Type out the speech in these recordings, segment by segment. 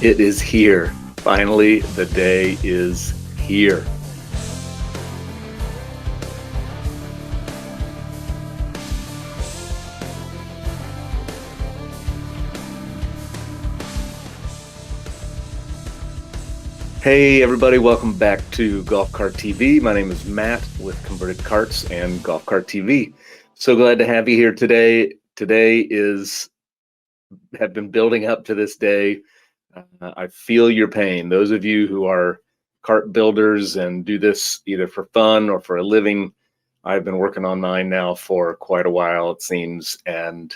It is here. Finally, the day is here. Hey everybody, welcome back to GolfCarTV. My name is Matt with Converted Carts and GolfCarTV. So glad to have you here today. Have been building up to this day. I feel your pain. Those of you who are cart builders and do this either for fun or for a living, I've been working on mine now for quite a while, it seems. And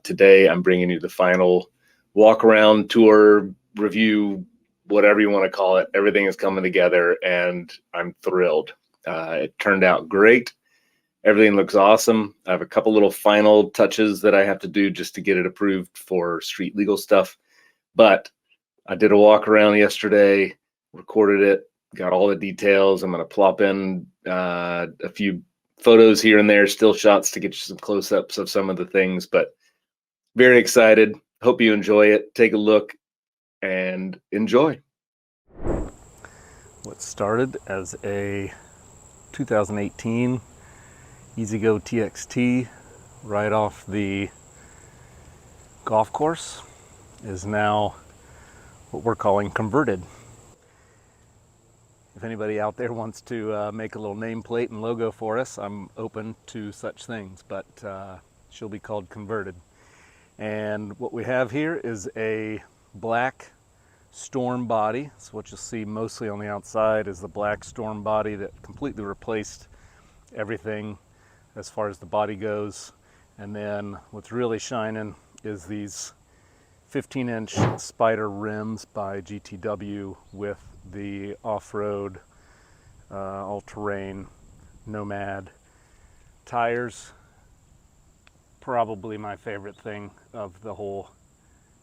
today I'm bringing you the final walk around tour review, whatever you want to call it. Everything is coming together and I'm thrilled. It turned out great. Everything looks awesome. I have a couple little final touches that I have to do just to get it approved for street legal stuff. But I did a walk around yesterday, recorded it, got all the details. I'm going to plop in a few photos here and there, still shots to get you some close-ups of some of the things, but very excited. Hope you enjoy it. Take a look and enjoy. What started as a 2018 EZGO TXT right off the golf course is now what we're calling converted. If anybody out there wants to make a little nameplate and logo for us, I'm open to such things, but she'll be called converted. And what we have here is a black storm body. So what you'll see mostly on the outside is the black storm body that completely replaced everything as far as the body goes. And then what's really shining is these 15-inch Spider rims by GTW with the off-road, all-terrain, Nomad tires. Probably my favorite thing of the whole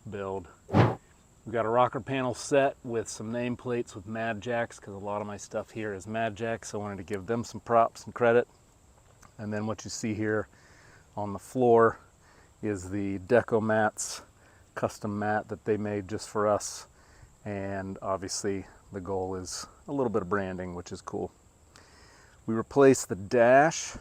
build. We've got a rocker panel set with some nameplates with Mad Jacks, because a lot of my stuff here is Mad Jacks, so I wanted to give them some props and credit. And then what you see here on the floor is the Deco Mats custom mat that they made just for us. And obviously the goal is a little bit of branding, which is cool. We replaced the dash.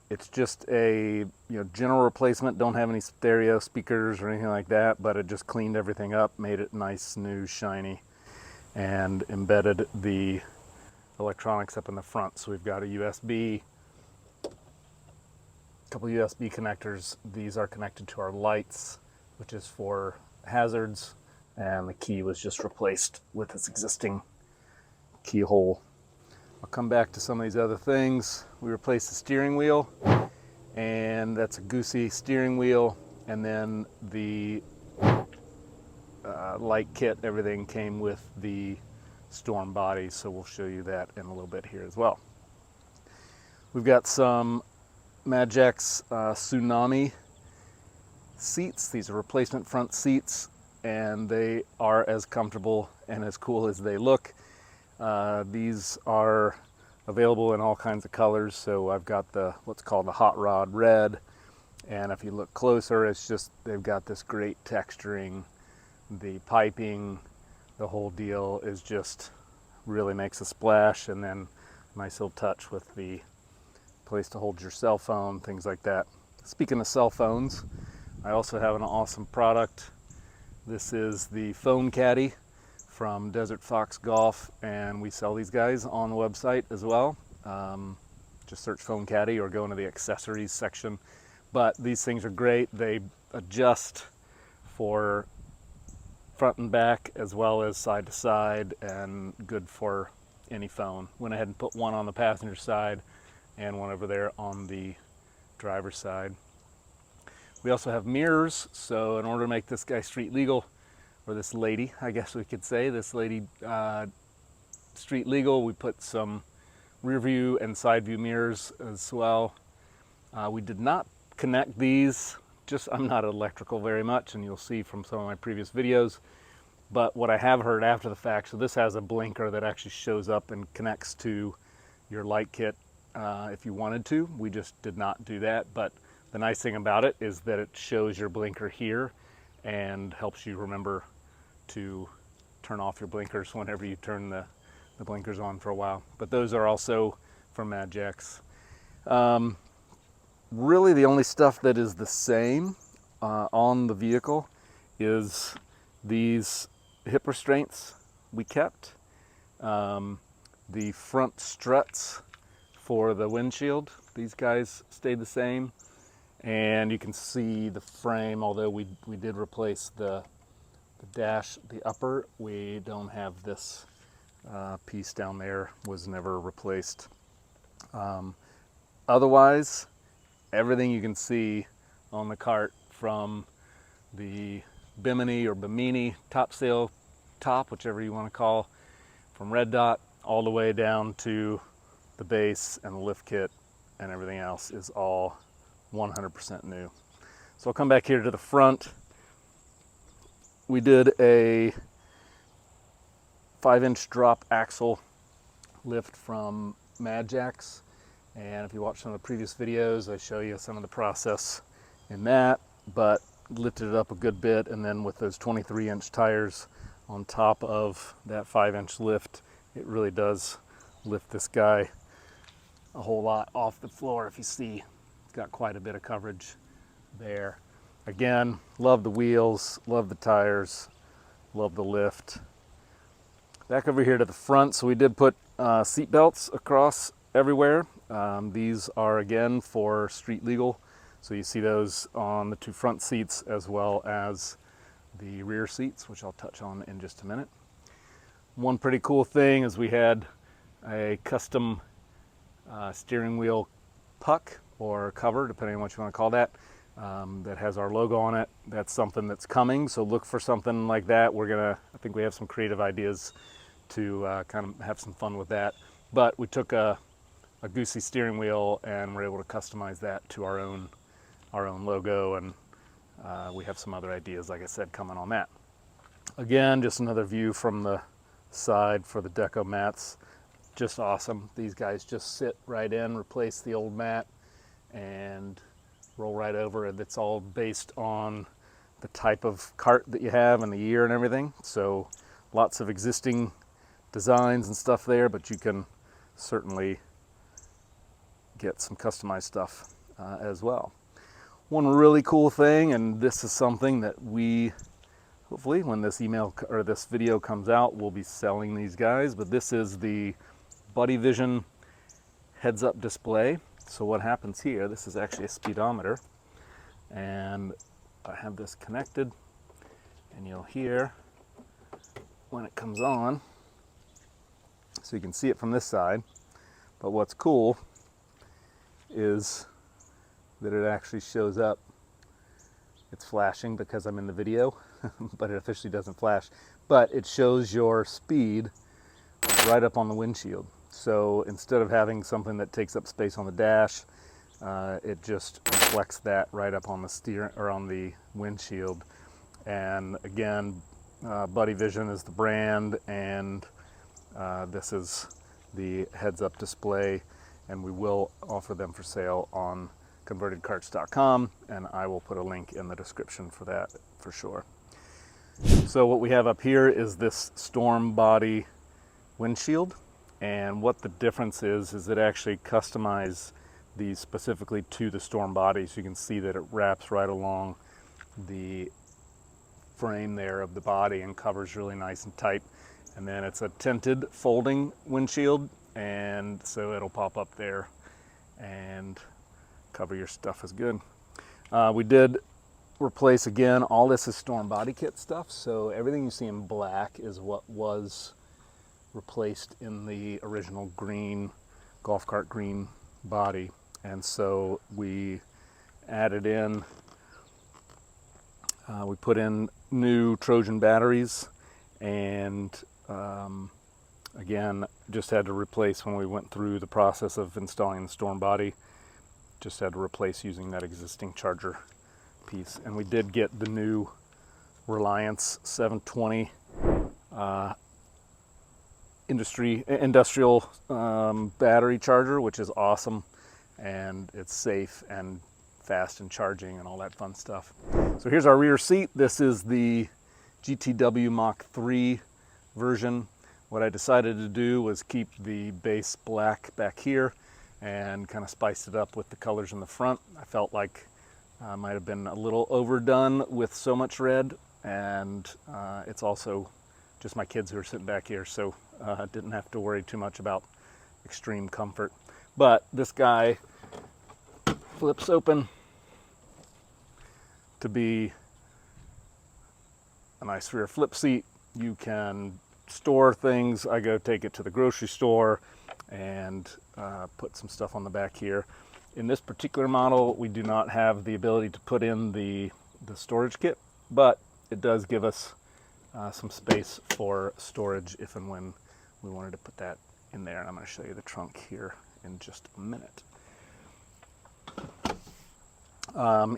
It's just a general replacement. Don't have any stereo speakers or anything like that, but it just cleaned everything up, made it nice, new, shiny, and embedded the electronics up in the front. So we've got a USB, a couple USB connectors. These are connected to our lights, which is for hazards, and the key was just replaced with its existing keyhole. I'll come back to some of these other things. We replaced the steering wheel, and that's a Goosey steering wheel, and then the light kit, everything came with the storm body, so we'll show you that in a little bit here as well. We've got some Mad Jacks Tsunami seats. These are replacement front seats, and they are as comfortable and as cool as they look. These are available in all kinds of colors. So I've got what's called the hot rod red, and if you look closer, it's just they've got this great texturing. The piping, the whole deal is just really makes a splash, and then nice little touch with the place to hold your cell phone, things like that. Speaking of cell phones, I also have an awesome product. This is the phone caddy from Desert Fox Golf, and we sell these guys on the website as well. Just search phone caddy or go into the accessories section. But these things are great. They adjust for front and back as well as side to side, and good for any phone. Went ahead and put one on the passenger side and one over there on the driver's side. We also have mirrors, so in order to make this guy street legal, or this lady, I guess we could say, this lady street legal, we put some rear view and side view mirrors as well. We did not connect these, I'm not electrical very much, and you'll see from some of my previous videos, but what I have heard after the fact, so this has a blinker that actually shows up and connects to your light kit if you wanted to. We just did not do that, but the nice thing about it is that it shows your blinker here, and helps you remember to turn off your blinkers whenever you turn the blinkers on for a while. But those are also from Magix. Really the only stuff that is the same on the vehicle is these hip restraints we kept. The front struts for the windshield, these guys stayed the same. And you can see the frame, although we did replace the dash, the upper, we don't have this piece down there, was never replaced. Otherwise, everything you can see on the cart, from the Bimini or Bimini topsail top, whichever you want to call, from Red Dot all the way down to the base and the lift kit and everything else is all 100% new. So I'll come back here to the front. We did a 5-inch drop axle lift from Magix, and if you watch some of the previous videos, I show you some of the process in that, but lifted it up a good bit, and then with those 23-inch tires on top of that 5-inch lift, it really does lift this guy a whole lot off the floor. If you see, it's got quite a bit of coverage there. Again, love the wheels, love the tires, love the lift. Back over here to the front, so we did put seat belts across everywhere. These are again for street legal, so you see those on the two front seats as well as the rear seats, which I'll touch on in just a minute. One pretty cool thing is we had a custom steering wheel puck or cover, depending on what you want to call that, that has our logo on it. That's something that's coming, so look for something like that. I think we have some creative ideas to kind of have some fun with that. But we took a Goosey steering wheel and we're able to customize that to our own logo, and we have some other ideas, like I said, coming on that. Again, just another view from the side for the deco mats. Just awesome. These guys just sit right in, replace the old mat, and roll right over. And it's all based on the type of cart that you have and the year and everything. So lots of existing designs and stuff there, but you can certainly get some customized stuff as well. One really cool thing, and this is something that we hopefully, when this email or this video comes out, we'll be selling these guys, but this is the Buddy Vision heads-up display. So what happens here, this is actually a speedometer, and I have this connected, and you'll hear when it comes on, so you can see it from this side. But what's cool is that it actually shows up. It's flashing because I'm in the video, but it officially doesn't flash. But it shows your speed right up on the windshield. So instead of having something that takes up space on the dash, it just reflects that right up on the steering or on the windshield. And again, Buddy Vision is the brand, and this is the heads-up display, and we will offer them for sale on convertedcarts.com, and I will put a link in the description for that for sure. So what we have up here is this storm body windshield, and what the difference is it actually customized these specifically to the storm body. So you can see that it wraps right along the frame there of the body and covers really nice and tight. And then it's a tinted folding windshield, and so it'll pop up there and cover your stuff as good. We did replace, again, all this is storm body kit stuff, so everything you see in black is what was replaced in the original green golf cart green body. And so we added in, we put in new Trojan batteries, and again, just had to replace when we went through the process of installing the storm body, just had to replace using that existing charger piece. And we did get the new Reliance 720 industrial battery charger, which is awesome, and it's safe and fast in charging and all that fun stuff. So here's our rear seat. This is the GTW Mach 3 version. What I decided to do was keep the base black back here and kind of spice it up with the colors in the front. I felt like I might have been a little overdone with so much red, and it's also just my kids who are sitting back here, so I didn't have to worry too much about extreme comfort. But this guy flips open to be a nice rear flip seat. You can store things. I go take it to the grocery store and put some stuff on the back here. In this particular model, we do not have the ability to put in the storage kit, but it does give us some space for storage if and when we wanted to put that in there. And I'm going to show you the trunk here in just a minute.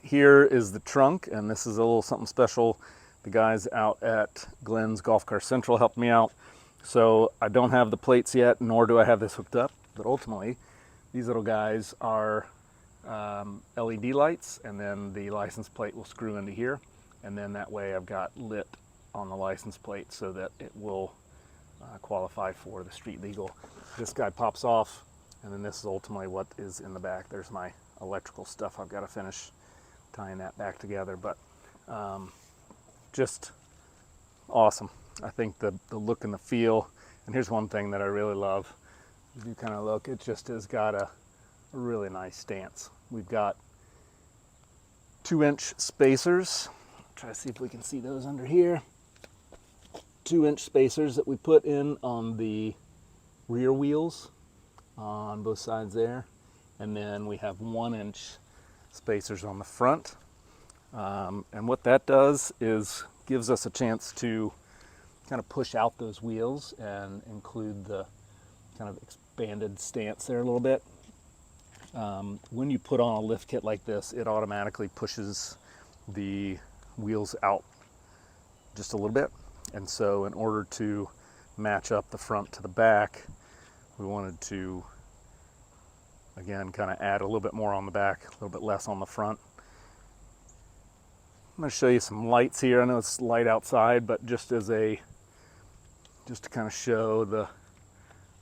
Here is the trunk, and this is a little something special. The guys out at Glenn's Golf Car Central helped me out. So I don't have the plates yet, nor do I have this hooked up, but ultimately these little guys are LED lights, and then the license plate will screw into here, and then that way I've got lit on the license plate so that it will qualify for the street legal. This guy pops off, and then this is ultimately what is in the back. There's my electrical stuff. I've got to finish tying that back together, but just awesome. I think the look and the feel, and here's one thing that I really love. If you kind of look, it just has got a really nice stance. We've got 2-inch spacers. Try to see if we can see those under here. 2-inch spacers that we put in on the rear wheels on both sides there, and then we have 1-inch spacers on the front. And what that does is gives us a chance to kind of push out those wheels and include the kind of expanded stance there a little bit. When you put on a lift kit like this, it automatically pushes the wheels out just a little bit. And so in order to match up the front to the back, we wanted to, again, kind of add a little bit more on the back, a little bit less on the front. I'm going to show you some lights here. I know it's light outside, but just to kind of show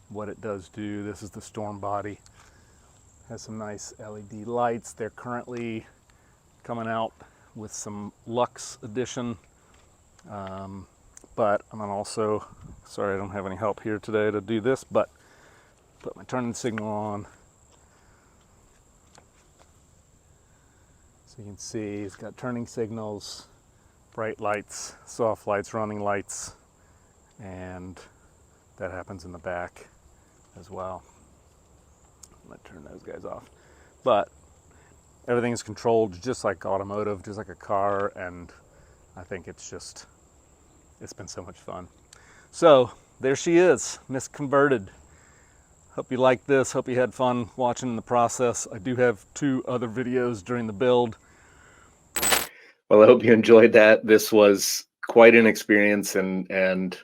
what it does do. This is the storm body. Has some nice LED lights. They're currently coming out with some Luxe edition. But I'm also, sorry I don't have any help here today to do this, but put my turning signal on. So you can see it's got turning signals, bright lights, soft lights, running lights, and that happens in the back as well. I'm going to turn those guys off. But everything is controlled just like automotive, just like a car, and I think it's been so much fun. So there she is, Miss Converted. Hope you liked this. Hope you had fun watching the process. I do have 2 other videos during the build. Well, I hope you enjoyed that. This was quite an experience and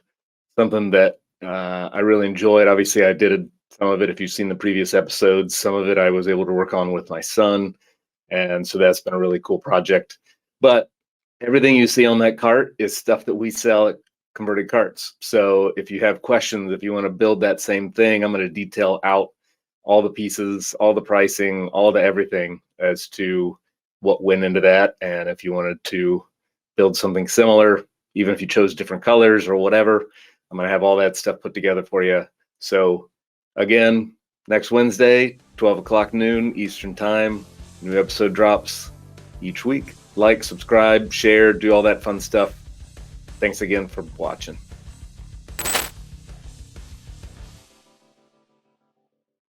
something that I really enjoyed. Obviously, I did some of it, if you've seen the previous episodes. Some of it I was able to work on with my son, and so that's been a really cool project. But everything you see on that cart is stuff that we sell at Converted Carts. So if you have questions, if you want to build that same thing, I'm going to detail out all the pieces, all the pricing, all the everything as to what went into that. And if you wanted to build something similar, even if you chose different colors or whatever, I'm going to have all that stuff put together for you. So again, next Wednesday, 12 o'clock noon Eastern time, new episode drops each week. Like, subscribe, share, do all that fun stuff. Thanks again for watching.